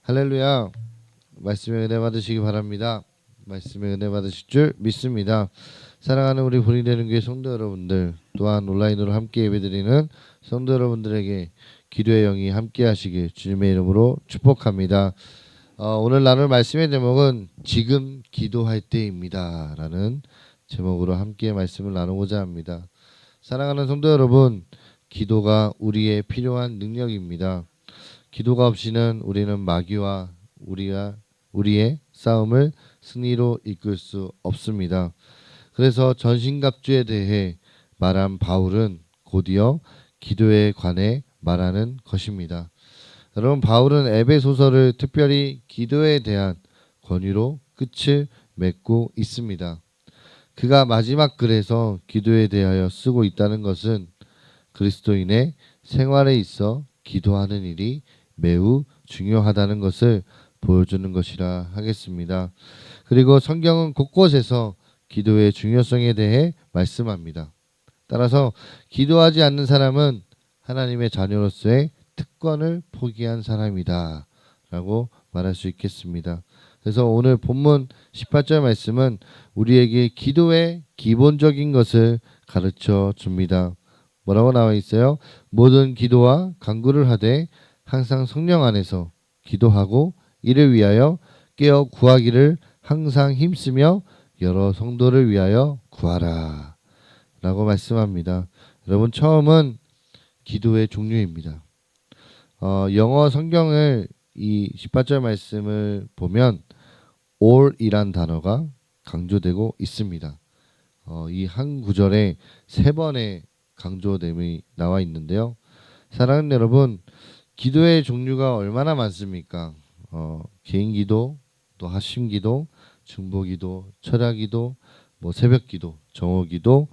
할렐루야. 말씀에 은혜 받으시기 바랍니다. 말씀에 은혜 받으실 줄 믿습니다. 사랑하는 우리 본인되는 교회 성도 여러분들, 또한 온라인으로 함께 예배드리는 성도 여러분들에게 기도의 영이 함께 하시길 주님의 이름으로 축복합니다. 오늘 나눌 말씀의 제목은 지금 기도할 때입니다 라는 제목으로 함께 말씀을 나누고자 합니다. 사랑하는 성도 여러분, 기도가 우리의 필요한 능력입니다. 기도가 없이는 우리는 마귀와 우리의 싸움을 승리로 이끌 수 없습니다. 그래서 전신갑주에 대해 말한 바울은 곧이어 기도에 관해 말하는 것입니다. 여러분, 바울은 에베소서를 특별히 기도에 대한 권유로 끝을 맺고 있습니다. 그가 마지막 글에서 기도에 대하여 쓰고 있다는 것은 그리스도인의 생활에 있어 기도하는 일이 매우 중요하다는 것을 보여주는 것이라 하겠습니다. 그리고 성경은 곳곳에서 기도의 중요성에 대해 말씀합니다. 따라서 기도하지 않는 사람은 하나님의 자녀로서의 특권을 포기한 사람이다 라고 말할 수 있겠습니다. 그래서 오늘 본문 18절 말씀은 우리에게 기도의 기본적인 것을 가르쳐 줍니다. 뭐라고 나와 있어요? 모든 기도와 간구를 하되 항상 성령 안에서 기도하고 이를 위하여 깨어 구하기를 항상 힘쓰며 여러 성도를 위하여 구하라 라고 말씀합니다. 여러분, 처음은 기도의 종류입니다. 영어 성경을 이 18절 말씀을 보면 all이란 단어가 강조되고 있습니다. 이 한 구절에 3번의 강조됨이 나와 있는데요. 사랑하는 여러분, 기도의 종류가 얼마나 많습니까? 개인 기도, 또 합심 기도, 중보 기도, 철야 기도, 새벽 기도, 정오 기도,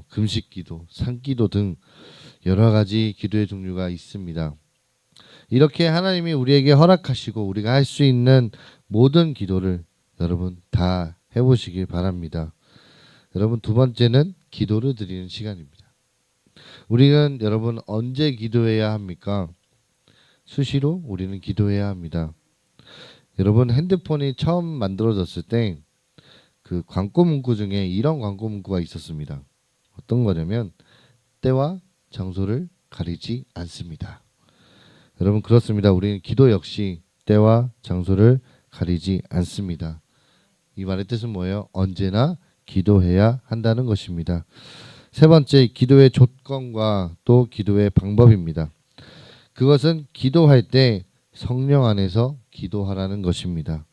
금식 기도, 산 기도 등 여러 가지 기도의 종류가 있습니다. 이렇게 하나님이 우리에게 허락하시고 우리가 할 수 있는 모든 기도를 여러분 다 해보시길 바랍니다. 여러분, 두 번째는 기도를 드리는 시간입니다. 우리는 여러분 언제 기도해야 합니까? 수시로 우리는 기도해야 합니다. 여러분, 핸드폰이 처음 만들어졌을 때 그 광고 문구 중에 이런 광고 문구가 있었습니다. 어떤 거냐면 때와 장소를 가리지 않습니다. 여러분, 그렇습니다. 우리는 기도 역시 때와 장소를 가리지 않습니다. 이 말의 뜻은 뭐예요? 언제나 기도해야 한다는 것입니다. 세 번째, 기도의 조건과 또 기도의 방법입니다. 그것은 기도할 때 성령 안에서 기도하라는 것입니다.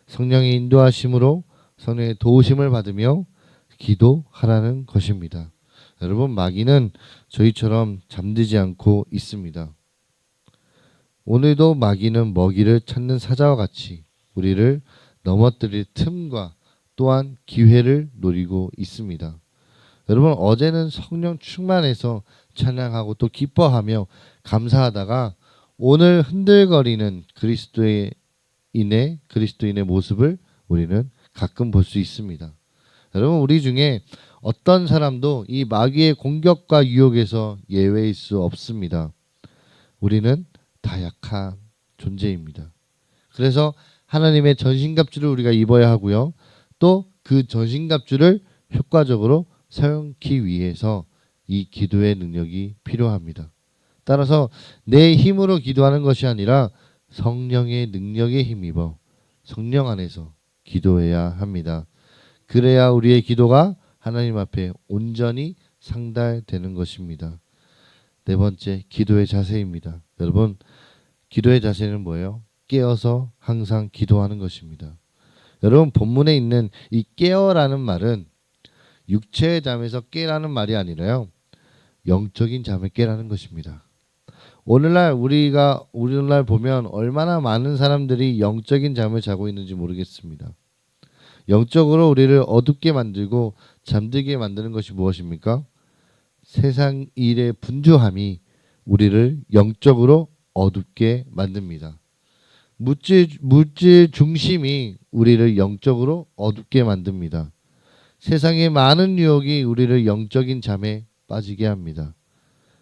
성령의 인도하심으로 성령의 도우심을 받으며 기도하라는 것입니다. 여러분, 마귀는 저희처럼 잠들지 않고 있습니다. 오늘도 마귀는 먹이를 찾는 사자와 같이 우리를 넘어뜨릴 틈과 또한 기회를 노리고 있습니다. 여러분, 어제는 성령 충만해서 찬양하고 또 기뻐하며 감사하다가 오늘 흔들거리는 그리스도인의 모습을 우리는 가끔 볼 수 있습니다. 여러분, 우리 중에 어떤 사람도 이 마귀의 공격과 유혹에서 예외일 수 없습니다. 우리는 다 약한 존재입니다. 그래서 하나님의 전신갑주를 우리가 입어야 하고요. 또 그 전신갑주를 효과적으로 사용하기 위해서 이 기도의 능력이 필요합니다. 따라서 내 힘으로 기도하는 것이 아니라 성령의 능력에 힘입어 성령 안에서 기도해야 합니다. 그래야 우리의 기도가 하나님 앞에 온전히 상달되는 것입니다. 네 번째, 기도의 자세입니다. 여러분, 기도의 자세는 뭐예요? 깨어서 항상 기도하는 것입니다. 여러분, 본문에 있는 이 깨어라는 말은 육체의 잠에서 깨라는 말이 아니라요, 영적인 잠을 깨라는 것입니다. 오늘날 보면 얼마나 많은 사람들이 영적인 잠을 자고 있는지 모르겠습니다. 영적으로 우리를 어둡게 만들고 잠들게 만드는 것이 무엇입니까? 세상 일의 분주함이 우리를 영적으로 어둡게 만듭니다. 물질 중심이 우리를 영적으로 어둡게 만듭니다. 세상의 많은 유혹이 우리를 영적인 잠에 빠지게 합니다.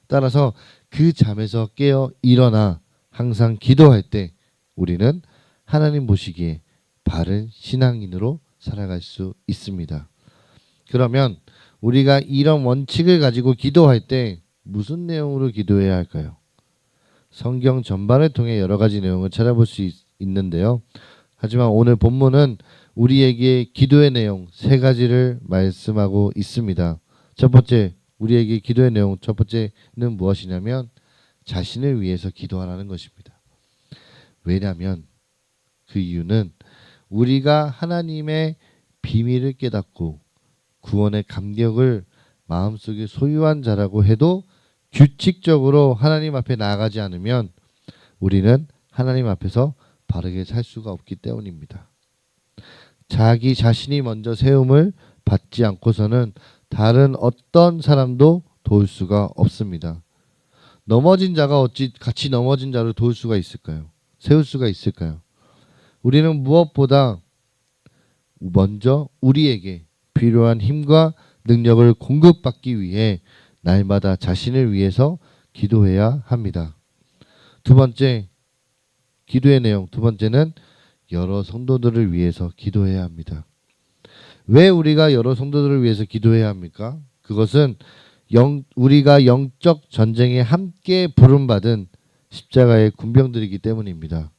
따라서 그 잠에서 깨어 일어나 항상 기도할 때 우리는 하나님 보시기에 바른 신앙인으로 살아갈 수 있습니다. 그러면 우리가 이런 원칙을 가지고 기도할 때 무슨 내용으로 기도해야 할까요? 성경 전반을 통해 여러 가지 내용을 찾아볼 수 있는데요. 하지만 오늘 본문은 우리에게 기도의 내용 세 가지를 말씀하고 있습니다. 첫 번째, 우리에게 기도의 내용 첫 번째는 무엇이냐면 자신을 위해서 기도하라는 것입니다. 왜냐하면 그 이유는 우리가 하나님의 비밀을 깨닫고 구원의 감격을 마음속에 소유한 자라고 해도 규칙적으로 하나님 앞에 나아가지 않으면 우리는 하나님 앞에서 바르게 살 수가 없기 때문입니다. 자기 자신이 먼저 세움을 받지 않고서는 다른 어떤 사람도 도울 수가 없습니다. 넘어진 자가 어찌 같이 넘어진 자를 도울 수가 있을까요? 세울 수가 있을까요? 우리는 무엇보다 먼저 우리에게 필요한 힘과 능력을 공급받기 위해 날마다 자신을 위해서 기도해야 합니다. 두 번째, 기도의 내용 두 번째는 여러 성도들을 위해서 기도해야 합니다. 왜 우리가 여러 성도들을 위해서 기도해야 합니까? 그것은 우리가 영적 전쟁에 함께 부름받은 십자가의 군병들이기 때문입니다.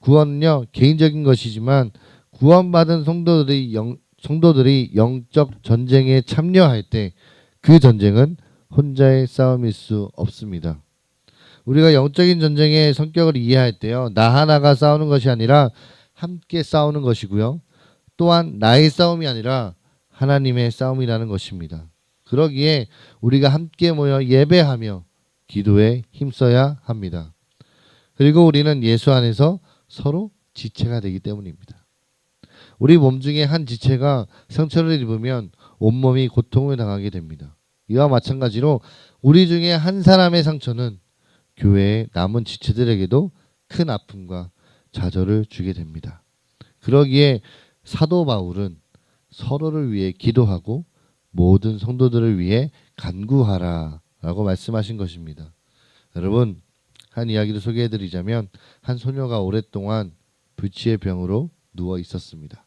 구원은요 개인적인 것이지만 구원받은 성도들이 영적 전쟁에 참여할 때 그 전쟁은 혼자의 싸움일 수 없습니다. 우리가 영적인 전쟁의 성격을 이해할 때요 나 하나가 싸우는 것이 아니라 함께 싸우는 것이고요. 또한 나의 싸움이 아니라 하나님의 싸움이라는 것입니다. 그러기에 우리가 함께 모여 예배하며 기도에 힘써야 합니다. 그리고 우리는 예수 안에서 서로 지체가 되기 때문입니다. 우리 몸 중에 한 지체가 상처를 입으면 온몸이 고통을 당하게 됩니다. 이와 마찬가지로 우리 중에 한 사람의 상처는 교회의 남은 지체들에게도 큰 아픔과 좌절을 주게 됩니다. 그러기에 사도 바울은 서로를 위해 기도하고 모든 성도들을 위해 간구하라 라고 말씀하신 것입니다. 여러분, 한 이야기를 소개해드리자면 한 소녀가 오랫동안 불치의 병으로 누워 있었습니다.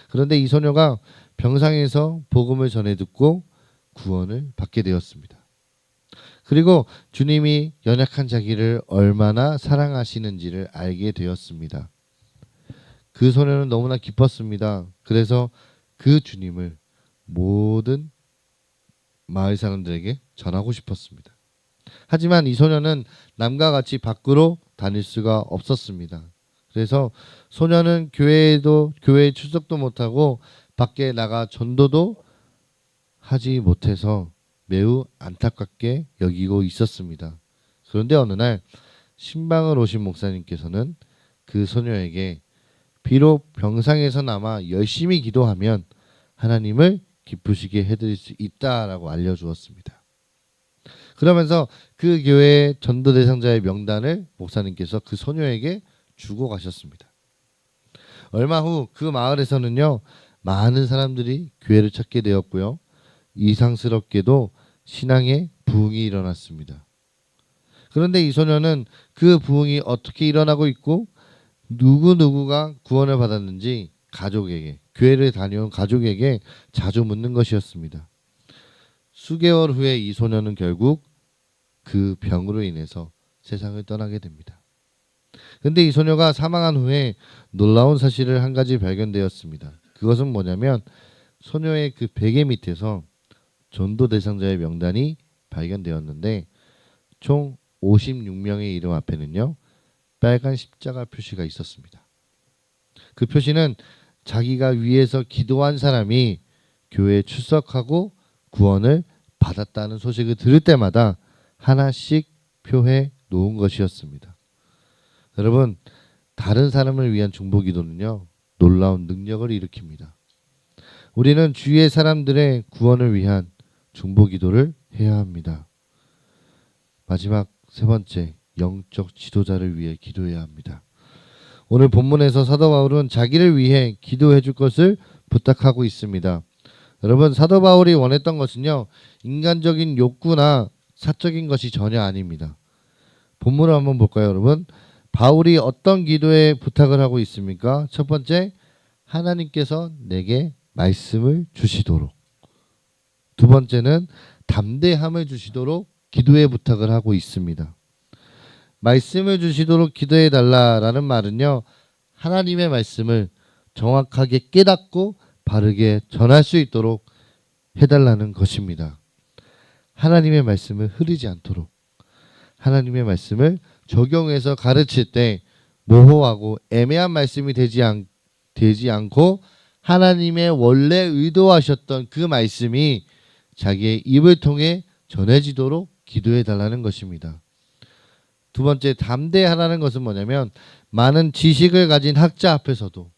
그런데 이 소녀가 병상에서 복음을 전해 듣고 구원을 받게 되었습니다. 그리고 주님이 연약한 자기를 얼마나 사랑하시는지를 알게 되었습니다. 그 소녀는 너무나 기뻤습니다. 그래서 그 주님을 모든 마을 사람들에게 전하고 싶었습니다. 하지만 이 소녀는 남과 같이 밖으로 다닐 수가 없었습니다. 그래서 소녀는 교회에 출석도 못하고 밖에 나가 전도도 하지 못해서 매우 안타깝게 여기고 있었습니다. 그런데 어느 날 신방을 오신 목사님께서는 그 소녀에게 비록 병상에서나마 열심히 기도하면 하나님을 기쁘시게 해드릴 수 있다라고 알려주었습니다. 그러면서 그 교회의 전도 대상자의 명단을 목사님께서 그 소녀에게 주고 가셨습니다. 얼마 후 그 마을에서는요 많은 사람들이 교회를 찾게 되었고요. 이상스럽게도 신앙의 부흥이 일어났습니다. 그런데 이 소녀는 그 부흥이 어떻게 일어나고 있고 누구누구가 구원을 받았는지 가족에게, 교회를 다녀온 가족에게 자주 묻는 것이었습니다. 수개월 후에 이 소녀는 결국 그 병으로 인해서 세상을 떠나게 됩니다. 그런데 이 소녀가 사망한 후에 놀라운 사실을 한 가지 발견되었습니다. 그것은 뭐냐면 소녀의 그 베개 밑에서 전도 대상자의 명단이 발견되었는데 총 56명의 이름 앞에는요 빨간 십자가 표시가 있었습니다. 그 표시는 자기가 위에서 기도한 사람이 교회에 출석하고 구원을 받았다는 소식을 들을 때마다 하나씩 표해 놓은 것이었습니다. 여러분, 다른 사람을 위한 중보기도는요 놀라운 능력을 일으킵니다. 우리는 주위의 사람들의 구원을 위한 중보기도를 해야 합니다. 마지막 세 번째, 영적 지도자를 위해 기도해야 합니다. 오늘 본문에서 사도 바울은 자기를 위해 기도해 줄 것을 부탁하고 있습니다. 여러분, 사도 바울이 원했던 것은요 인간적인 욕구나 사적인 것이 전혀 아닙니다. 본문을 한번 볼까요, 여러분? 바울이 어떤 기도에 부탁을 하고 있습니까? 첫 번째, 하나님께서 내게 말씀을 주시도록. 두 번째는 담대함을 주시도록 기도에 부탁을 하고 있습니다. 말씀을 주시도록 기도해 달라라는 말은요, 하나님의 말씀을 정확하게 깨닫고 바르게 전할 수 있도록 해달라는 것입니다. 하나님의 말씀을 흐리지 않도록, 하나님의 말씀을 적용해서 가르칠 때 모호하고 애매한 말씀이 되지 않고 하나님의 원래 의도하셨던 그 말씀이 자기의 입을 통해 전해지도록 기도해 달라는 것입니다. 두 번째, 담대하라는 것은 뭐냐면 많은 지식을 가진 학자 앞에서도,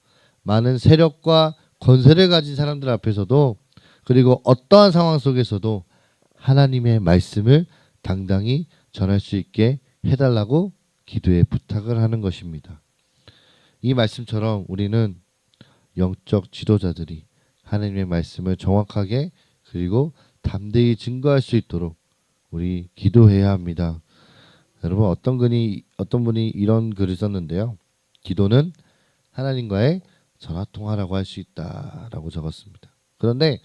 많은 세력과 권세를 가진 사람들 앞에서도, 그리고 어떠한 상황 속에서도 하나님의 말씀을 당당히 전할 수 있게 해달라고 기도에 부탁을 하는 것입니다. 이 말씀처럼 우리는 영적 지도자들이 하나님의 말씀을 정확하게 그리고 담대히 증거할 수 있도록 우리 기도해야 합니다. 여러분, 어떤 분이 이런 글을 썼는데요. 기도는 하나님과의 전화통화라고 할 수 있다라고 적었습니다. 그런데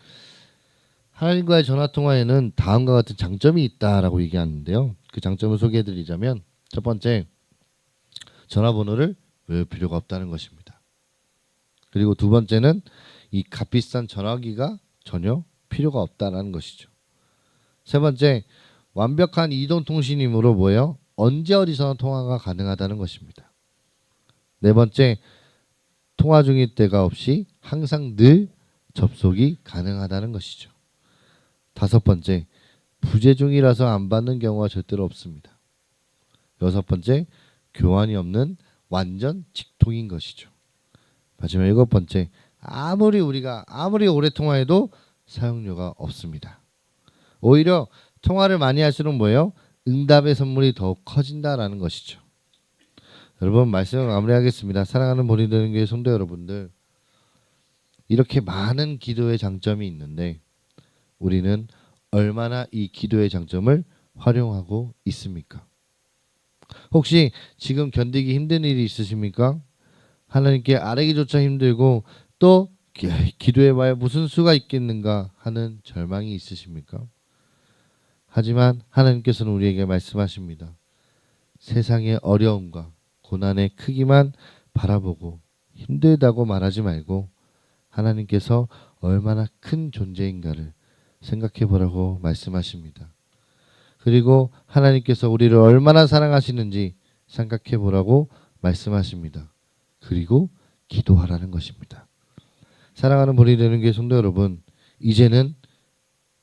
하나님과의 전화통화에는 다음과 같은 장점이 있다라고 얘기하는데요. 그 장점을 소개해드리자면, 첫 번째, 전화번호를 외울 필요가 없다는 것입니다. 그리고 두 번째는 이 값비싼 전화기가 전혀 필요가 없다는 것이죠. 세 번째, 완벽한 이동통신이므로 뭐예요? 언제 어디서나 통화가 가능하다는 것입니다. 네 번째, 통화 중일 때가 없이 항상 늘 접속이 가능하다는 것이죠. 다섯 번째, 부재 중이라서 안 받는 경우가 절대로 없습니다. 여섯 번째, 교환이 없는 완전 직통인 것이죠. 마지막 일곱 번째, 아무리 오래 통화해도 사용료가 없습니다. 오히려 통화를 많이 할수록 뭐예요? 응답의 선물이 더욱 커진다라는 것이죠. 여러분, 말씀을 마무리하겠습니다. 사랑하는 보리되는 교회 성도 여러분들, 이렇게 많은 기도의 장점이 있는데 우리는 얼마나 이 기도의 장점을 활용하고 있습니까? 혹시 지금 견디기 힘든 일이 있으십니까? 하나님께 아뢰기조차 힘들고 또 기도해봐야 무슨 수가 있겠는가 하는 절망이 있으십니까? 하지만 하나님께서는 우리에게 말씀하십니다. 세상의 어려움과 고난의 크기만 바라보고 힘들다고 말하지 말고 하나님께서 얼마나 큰 존재인가를 생각해 보라고 말씀하십니다. 그리고 하나님께서 우리를 얼마나 사랑하시는지 생각해 보라고 말씀하십니다. 그리고 기도하라는 것입니다. 사랑하는 본이 되는 교회 성도 여러분, 이제는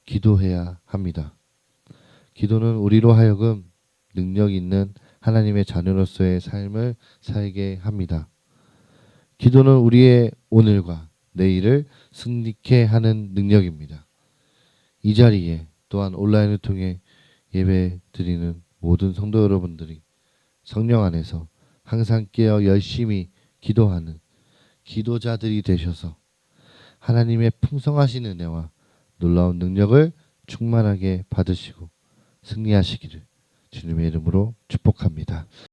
기도해야 합니다. 기도는 우리로 하여금 능력 있는 하나님의 자녀로서의 삶을 살게 합니다. 기도는 우리의 오늘과 내일을 승리케 하는 능력입니다. 이 자리에 또한 온라인을 통해 예배 드리는 모든 성도 여러분들이 성령 안에서 항상 깨어 열심히 기도하는 기도자들이 되셔서 하나님의 풍성하신 은혜와 놀라운 능력을 충만하게 받으시고 승리하시기를 주님의 이름으로 축복합니다.